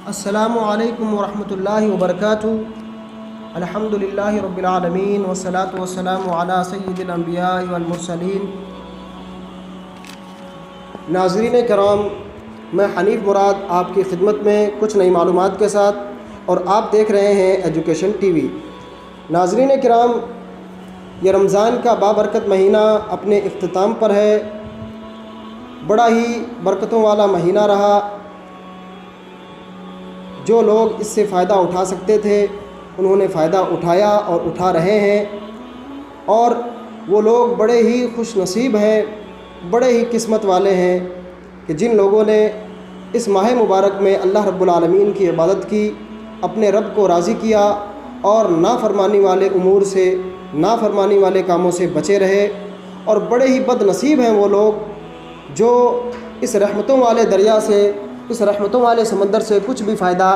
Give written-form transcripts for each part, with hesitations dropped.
السلام علیکم ورحمۃ اللہ وبرکاتہ۔ الحمدللہ رب العالمین والصلاة والسلام علی سید الانبیاء والمرسلین۔ ناظرین کرام، میں حنیف مراد آپ کی خدمت میں کچھ نئی معلومات کے ساتھ، اور آپ دیکھ رہے ہیں ایجوکیشن ٹی وی۔ ناظرین کرام، یہ رمضان کا بابرکت مہینہ اپنے اختتام پر ہے۔ بڑا ہی برکتوں والا مہینہ رہا۔ جو لوگ اس سے فائدہ اٹھا سکتے تھے انہوں نے فائدہ اٹھایا اور اٹھا رہے ہیں، اور وہ لوگ بڑے ہی خوش نصیب ہیں، بڑے ہی قسمت والے ہیں کہ جن لوگوں نے اس ماہ مبارک میں اللہ رب العالمین کی عبادت کی، اپنے رب کو راضی کیا اور نافرمانی والے امور سے، نافرمانی والے کاموں سے بچے رہے۔ اور بڑے ہی بد نصیب ہیں وہ لوگ جو اس رحمتوں والے دریا سے، اس رحمتوں والے سمندر سے کچھ بھی فائدہ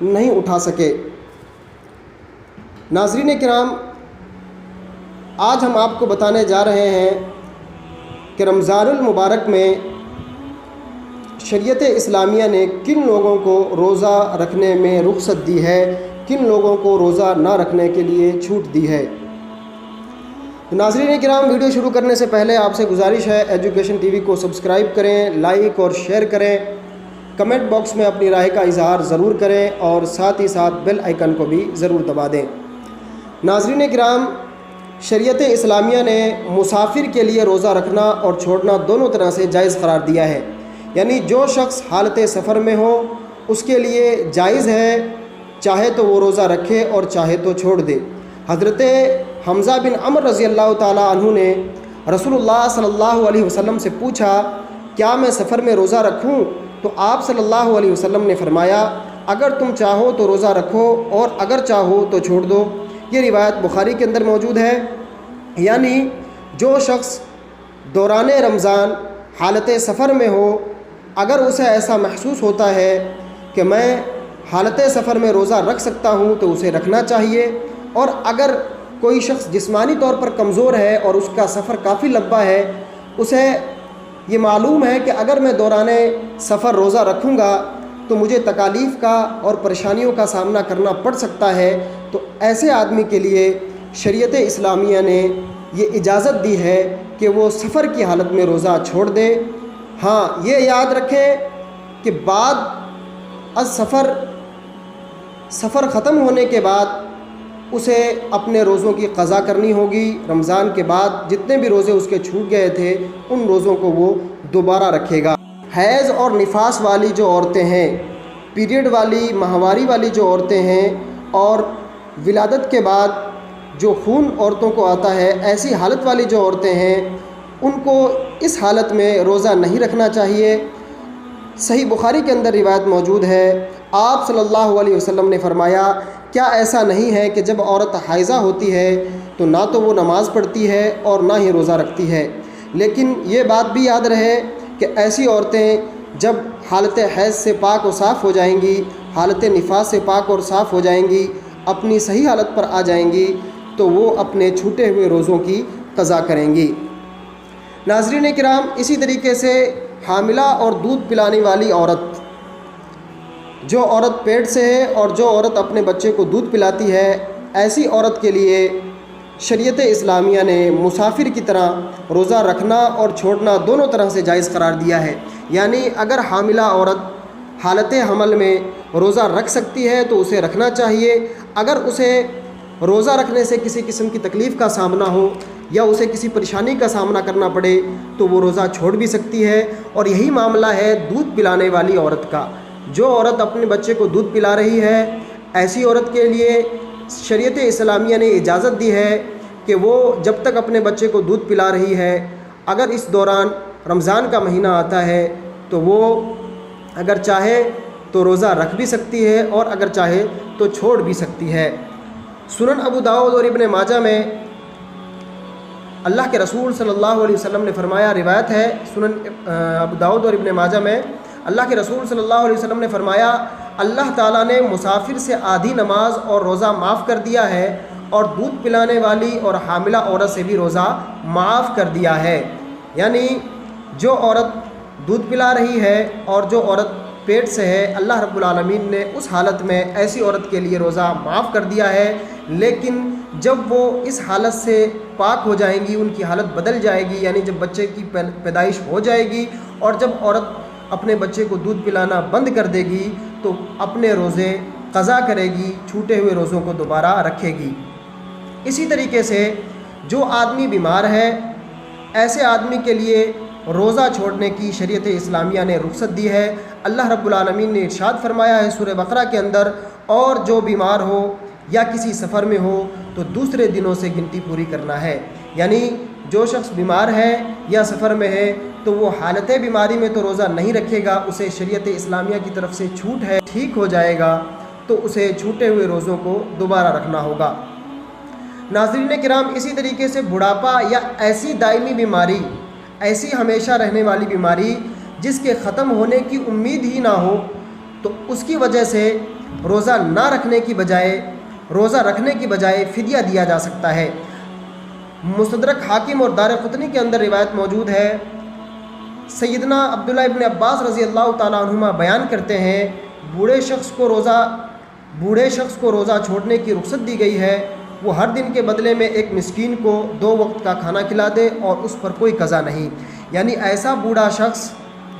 نہیں اٹھا سکے۔ ناظرین کرام، آج ہم آپ کو بتانے جا رہے ہیں کہ رمضان المبارک میں شریعت اسلامیہ نے کن لوگوں کو روزہ رکھنے میں رخصت دی ہے، کن لوگوں کو روزہ نہ رکھنے کے لیے چھوٹ دی ہے۔ ناظرین کرام، ویڈیو شروع کرنے سے پہلے آپ سے گزارش ہے ایجوکیشن ٹی وی کو سبسکرائب کریں، لائک اور شیئر کریں، کمنٹ باکس میں اپنی رائے کا اظہار ضرور کریں، اور ساتھ ہی ساتھ بیل آئیکن کو بھی ضرور دبا دیں۔ ناظرین کرام، شریعت اسلامیہ نے مسافر کے لیے روزہ رکھنا اور چھوڑنا دونوں طرح سے جائز قرار دیا ہے۔ یعنی جو شخص حالت سفر میں ہو اس کے لیے جائز ہے، چاہے تو وہ روزہ رکھے اور چاہے تو چھوڑ دے۔ حضرت حمزہ بن عمرو رضی اللہ تعالیٰ عنہ نے رسول اللہ صلی اللہ علیہ وسلم سے پوچھا، کیا میں سفر میں روزہ رکھوں؟ تو آپ صلی اللہ علیہ وسلم نے فرمایا، اگر تم چاہو تو روزہ رکھو اور اگر چاہو تو چھوڑ دو۔ یہ روایت بخاری کے اندر موجود ہے۔ یعنی جو شخص دوران رمضان حالت سفر میں ہو، اگر اسے ایسا محسوس ہوتا ہے کہ میں حالت سفر میں روزہ رکھ سکتا ہوں تو اسے رکھنا چاہیے، اور اگر کوئی شخص جسمانی طور پر کمزور ہے اور اس کا سفر کافی لمبا ہے، اسے یہ معلوم ہے کہ اگر میں دوران سفر روزہ رکھوں گا تو مجھے تکالیف کا اور پریشانیوں کا سامنا کرنا پڑ سکتا ہے، تو ایسے آدمی کے لیے شریعت اسلامیہ نے یہ اجازت دی ہے کہ وہ سفر کی حالت میں روزہ چھوڑ دے۔ ہاں، یہ یاد رکھیں کہ بعد از سفر ختم ہونے کے بعد اسے اپنے روزوں کی قضا کرنی ہوگی۔ رمضان کے بعد جتنے بھی روزے اس کے چھوٹ گئے تھے ان روزوں کو وہ دوبارہ رکھے گا۔ حیض اور نفاس والی جو عورتیں ہیں، پیریڈ والی، ماہواری والی جو عورتیں ہیں، اور ولادت کے بعد جو خون عورتوں کو آتا ہے، ایسی حالت والی جو عورتیں ہیں، ان کو اس حالت میں روزہ نہیں رکھنا چاہیے۔ صحیح بخاری کے اندر روایت موجود ہے، آپ صلی اللہ علیہ وسلم نے فرمایا، کیا ایسا نہیں ہے کہ جب عورت حائضہ ہوتی ہے تو نہ تو وہ نماز پڑھتی ہے اور نہ ہی روزہ رکھتی ہے، لیکن یہ بات بھی یاد رہے کہ ایسی عورتیں جب حالت حیض سے پاک و صاف ہو جائیں گی، حالت نفاس سے پاک اور صاف ہو جائیں گی، اپنی صحیح حالت پر آ جائیں گی، تو وہ اپنے چھوٹے ہوئے روزوں کی قضا کریں گی۔ ناظرین کرام، اسی طریقے سے حاملہ اور دودھ پلانے والی عورت، جو عورت پیٹ سے ہے اور جو عورت اپنے بچے کو دودھ پلاتی ہے، ایسی عورت کے لیے شریعت اسلامیہ نے مسافر کی طرح روزہ رکھنا اور چھوڑنا دونوں طرح سے جائز قرار دیا ہے۔ یعنی اگر حاملہ عورت حالت حمل میں روزہ رکھ سکتی ہے تو اسے رکھنا چاہیے، اگر اسے روزہ رکھنے سے کسی قسم کی تکلیف کا سامنا ہو یا اسے کسی پریشانی کا سامنا کرنا پڑے تو وہ روزہ چھوڑ بھی سکتی ہے۔ اور یہی معاملہ ہے دودھ پلانے والی عورت کا۔ جو عورت اپنے بچے کو دودھ پلا رہی ہے، ایسی عورت کے لیے شریعت اسلامیہ نے اجازت دی ہے کہ وہ جب تک اپنے بچے کو دودھ پلا رہی ہے، اگر اس دوران رمضان کا مہینہ آتا ہے تو وہ اگر چاہے تو روزہ رکھ بھی سکتی ہے اور اگر چاہے تو چھوڑ بھی سکتی ہے۔ سنن ابو داؤد اور ابن ماجہ میں اللہ کے رسول صلی اللہ علیہ وسلم نے فرمایا، روایت ہے سنن ابو داؤد اور ابن ماجہ میں، اللہ کے رسول صلی اللہ علیہ وسلم نے فرمایا، اللہ تعالیٰ نے مسافر سے آدھی نماز اور روزہ معاف کر دیا ہے، اور دودھ پلانے والی اور حاملہ عورت سے بھی روزہ معاف کر دیا ہے۔ یعنی جو عورت دودھ پلا رہی ہے اور جو عورت پیٹ سے ہے، اللہ رب العالمین نے اس حالت میں ایسی عورت کے لیے روزہ معاف کر دیا ہے، لیکن جب وہ اس حالت سے پاک ہو جائیں گی، ان کی حالت بدل جائے گی، یعنی جب بچے کی پیدائش ہو جائے گی اور جب عورت اپنے بچے کو دودھ پلانا بند کر دے گی تو اپنے روزے قضا کرے گی، چھوٹے ہوئے روزوں کو دوبارہ رکھے گی۔ اسی طریقے سے جو آدمی بیمار ہے، ایسے آدمی کے لیے روزہ چھوڑنے کی شریعت اسلامیہ نے رخصت دی ہے۔ اللہ رب العالمین نے ارشاد فرمایا ہے سورہ بقرہ کے اندر، اور جو بیمار ہو یا کسی سفر میں ہو تو دوسرے دنوں سے گنتی پوری کرنا ہے، یعنی جو شخص بیمار ہے یا سفر میں ہے تو وہ حالت بیماری میں تو روزہ نہیں رکھے گا، اسے شریعت اسلامیہ کی طرف سے چھوٹ ہے، ٹھیک ہو جائے گا تو اسے چھوٹے ہوئے روزوں کو دوبارہ رکھنا ہوگا۔ ناظرین کرام، اسی طریقے سے بڑھاپا یا ایسی دائمی بیماری، ایسی ہمیشہ رہنے والی بیماری جس کے ختم ہونے کی امید ہی نہ ہو، تو اس کی وجہ سے روزہ نہ رکھنے کی بجائے، روزہ رکھنے کی بجائے فدیہ دیا جا سکتا ہے۔ مستدرک حاکم اور دارقطنی کے اندر روایت موجود ہے، سیدنا عبداللہ ابن عباس رضی اللہ تعالیٰ عنہما بیان کرتے ہیں، بوڑھے شخص کو روزہ چھوڑنے کی رخصت دی گئی ہے، وہ ہر دن کے بدلے میں ایک مسکین کو 2 وقت کا کھانا کھلا دے اور اس پر کوئی قضا نہیں۔ یعنی ایسا بوڑھا شخص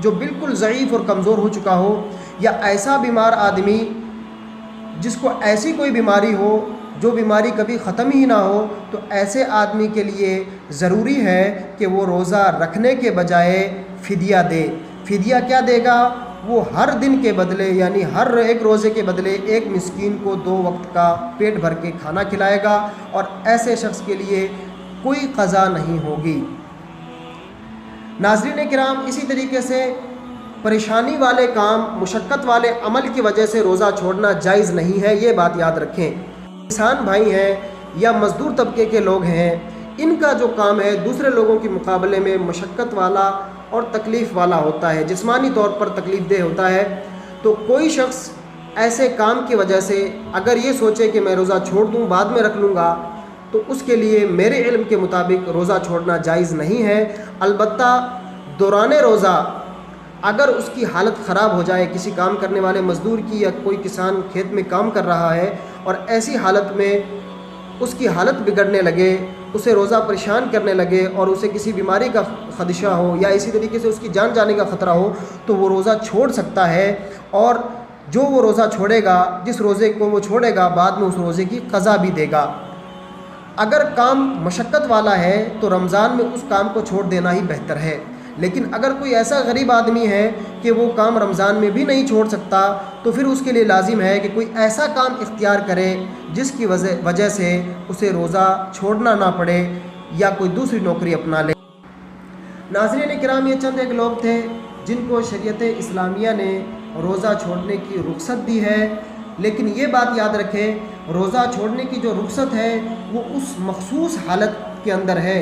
جو بالکل ضعیف اور کمزور ہو چکا ہو، یا ایسا بیمار آدمی جس کو ایسی کوئی بیماری ہو جو بیماری کبھی ختم ہی نہ ہو، تو ایسے آدمی کے لیے ضروری ہے کہ وہ روزہ رکھنے کے بجائے فدیہ دے۔ فدیہ کیا دے گا؟ وہ ہر دن کے بدلے، یعنی ہر ایک روزے کے بدلے ایک مسکین کو 2 وقت کا پیٹ بھر کے کھانا کھلائے گا، اور ایسے شخص کے لیے کوئی قضا نہیں ہوگی۔ ناظرین کرام، اسی طریقے سے پریشانی والے کام، مشقت والے عمل کی وجہ سے روزہ چھوڑنا جائز نہیں ہے، یہ بات یاد رکھیں۔ کسان بھائی ہیں یا مزدور طبقے کے لوگ ہیں، ان کا جو کام ہے دوسرے لوگوں کے مقابلے میں مشقت والا اور تکلیف والا ہوتا ہے، جسمانی طور پر تکلیف دہ ہوتا ہے، تو کوئی شخص ایسے کام کی وجہ سے اگر یہ سوچے کہ میں روزہ چھوڑ دوں بعد میں رکھ لوں گا، تو اس کے لیے میرے علم کے مطابق روزہ چھوڑنا جائز نہیں ہے۔ البتہ دوران روزہ اگر اس کی حالت خراب ہو جائے، کسی کام کرنے والے مزدور کی، یا کوئی کسان کھیت میں کام کر رہا ہے اور ایسی حالت میں اس کی حالت بگڑنے لگے، اسے روزہ پریشان کرنے لگے اور اسے کسی بیماری کا خدشہ ہو یا اسی طریقے سے اس کی جان جانے کا خطرہ ہو، تو وہ روزہ چھوڑ سکتا ہے، اور جو وہ روزہ چھوڑے گا، جس روزے کو وہ چھوڑے گا، بعد میں اس روزے کی قضا بھی دے گا۔ اگر کام مشقت والا ہے تو رمضان میں اس کام کو چھوڑ دینا ہی بہتر ہے، لیکن اگر کوئی ایسا غریب آدمی ہے کہ وہ کام رمضان میں بھی نہیں چھوڑ سکتا، تو پھر اس کے لیے لازم ہے کہ کوئی ایسا کام اختیار کرے جس کی وجہ سے اسے روزہ چھوڑنا نہ پڑے، یا کوئی دوسری نوکری اپنا لے۔ ناظرین کرام، یہ چند ایک لوگ تھے جن کو شریعت اسلامیہ نے روزہ چھوڑنے کی رخصت دی ہے، لیکن یہ بات یاد رکھیں، روزہ چھوڑنے کی جو رخصت ہے وہ اس مخصوص حالت کے اندر ہے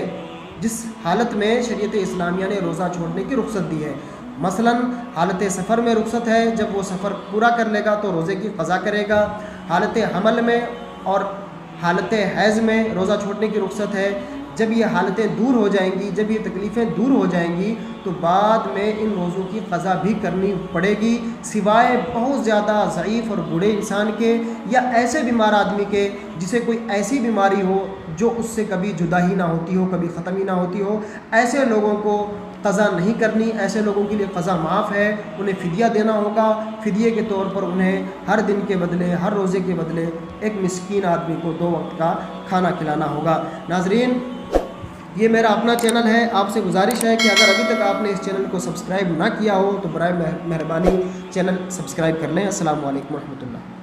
جس حالت میں شریعت اسلامیہ نے روزہ چھوڑنے کی رخصت دی ہے۔ مثلا حالت سفر میں رخصت ہے، جب وہ سفر پورا کر لے گا تو روزے کی قضا کرے گا۔ حالت حمل میں اور حالت حیض میں روزہ چھوڑنے کی رخصت ہے۔ جب یہ حالتیں دور ہو جائیں گی، جب یہ تکلیفیں دور ہو جائیں گی، تو بعد میں ان روزوں کی قضا بھی کرنی پڑے گی، سوائے بہت زیادہ ضعیف اور بوڑھے انسان کے، یا ایسے بیمار آدمی کے جسے کوئی ایسی بیماری ہو جو اس سے کبھی جدا ہی نہ ہوتی ہو، کبھی ختم ہی نہ ہوتی ہو۔ ایسے لوگوں کو قضا نہیں کرنی، ایسے لوگوں کے لیے قضا معاف ہے، انہیں فدیہ دینا ہوگا۔ فدیے کے طور پر انہیں ہر دن کے بدلے، ہر روزے کے بدلے ایک مسکین آدمی کو 2 وقت کا کھانا کھلانا ہوگا۔ ناظرین، یہ میرا اپنا چینل ہے، آپ سے گزارش ہے کہ اگر ابھی تک آپ نے اس چینل کو سبسکرائب نہ کیا ہو تو برائے مہربانی چینل سبسکرائب کر لیں۔ السلام علیکم ورحمۃ اللہ۔